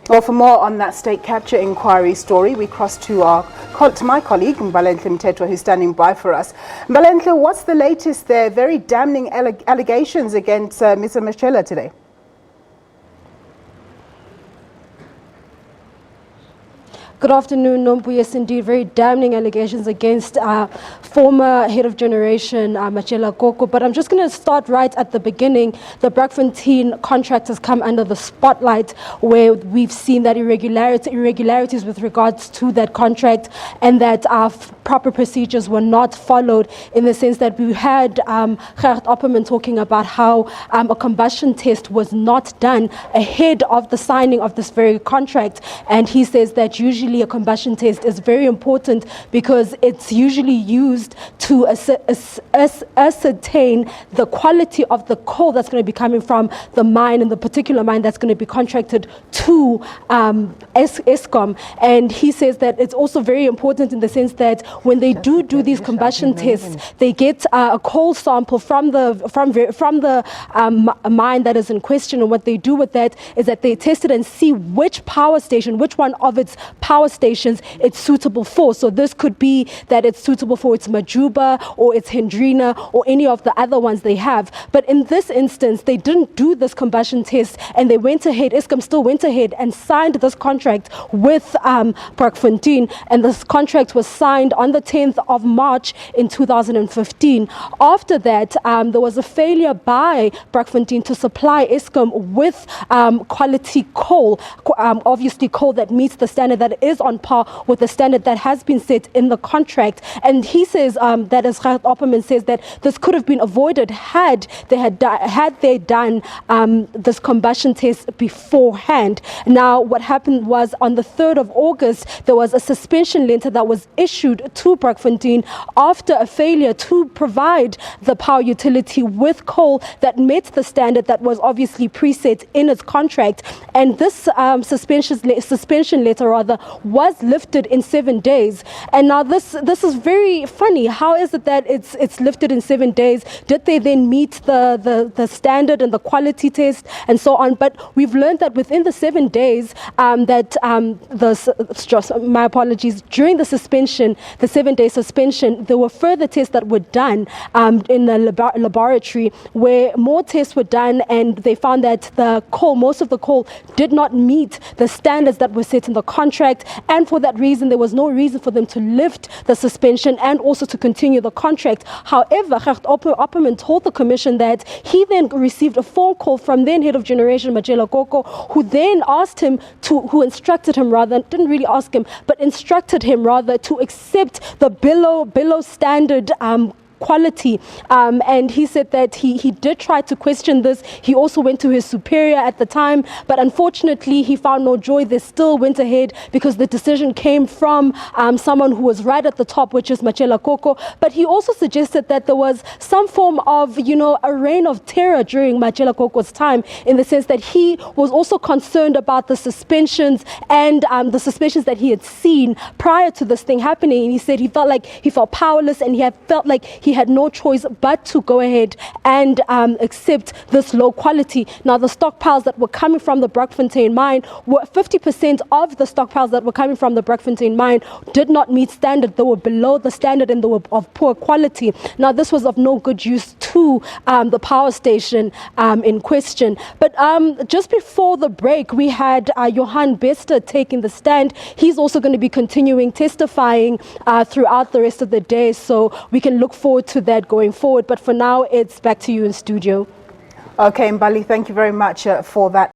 Well, for more on that state capture inquiry story, we cross to my colleague, Mbalenhle Mthethwa, who's standing by for us. Mbalenhle, what's the latest there? Very damning allegations against Mr. Matshela today. Good afternoon, Nompu. Yes, indeed, very damning allegations against former head of generation, Matshela Koko. But I'm just going to start right at the beginning. The Parktown contract has come under the spotlight, where we've seen that irregularities with regards to that contract, and that proper procedures were not followed, in the sense that we had Gert Opperman talking about how a combustion test was not done ahead of the signing of this very contract. And he says that usually a combustion test is very important because it's usually used to ascertain the quality of the coal that's going to be coming from the mine, and the particular mine that's going to be contracted to Eskom. And he says that it's also very important in the sense that when they do these combustion tests, they get a coal sample from the mine that is in question. And what they do with that is that they test it and see which power station, which one of its power stations it's suitable for. So this could be that it's suitable for its Majuba or its Hendrina or any of the other ones they have. But in this instance, they didn't do this combustion test, and they went ahead, Eskom still went ahead and signed this contract with Parktown, and this contract was signed on the 10th of March in 2015. After that, there was a failure by Parktown to supply Eskom with quality coal, obviously coal that meets the standard, that is on par with the standard that has been set in the contract. And he says that, as Gert Opperman says, that this could have been avoided had they done this combustion test beforehand. Now, what happened was, on the 3rd of August, there was a suspension letter that was issued to Parktown after a failure to provide the power utility with coal that met the standard that was obviously preset in its contract. And this suspension letter was lifted in 7 days. And now this is very funny. How is it that it's lifted in 7 days? Did they then meet the standard and the quality test and so on? But we've learned that within the 7 days, my apologies, during the 7-day suspension, there were further tests that were done in the laboratory, where more tests were done, and they found that most of the coal did not meet the standards that were set in the contract. And for that reason, there was no reason for them to lift the suspension and also to continue the contract. However, Gert Opperman told the commission that he then received a phone call from then head of generation, Matshela Koko, who then instructed him to accept the below standard quality. And he said that he did try to question this. He also went to his superior at the time, but unfortunately he found no joy. They still went ahead because the decision came from someone who was right at the top, which is Matshela Koko. But he also suggested that there was some form of, a reign of terror during Matshela Koko's time, in the sense that he was also concerned about the suspensions and the suspensions that he had seen prior to this thing happening. And he said he felt powerless, and he felt like he had no choice but to go ahead and accept this low quality. Now, the stockpiles that were coming from the Parktown mine, 50% of the stockpiles that were coming from the Parktown mine did not meet standard. They were below the standard, and they were of poor quality. Now, this was of no good use to the power station in question. But just before the break, we had Johan Bester taking the stand. He's also going to be continuing testifying throughout the rest of the day, so we can look forward to that going forward. But for now, it's back to you in studio. Okay, Mbali, thank you very much for that.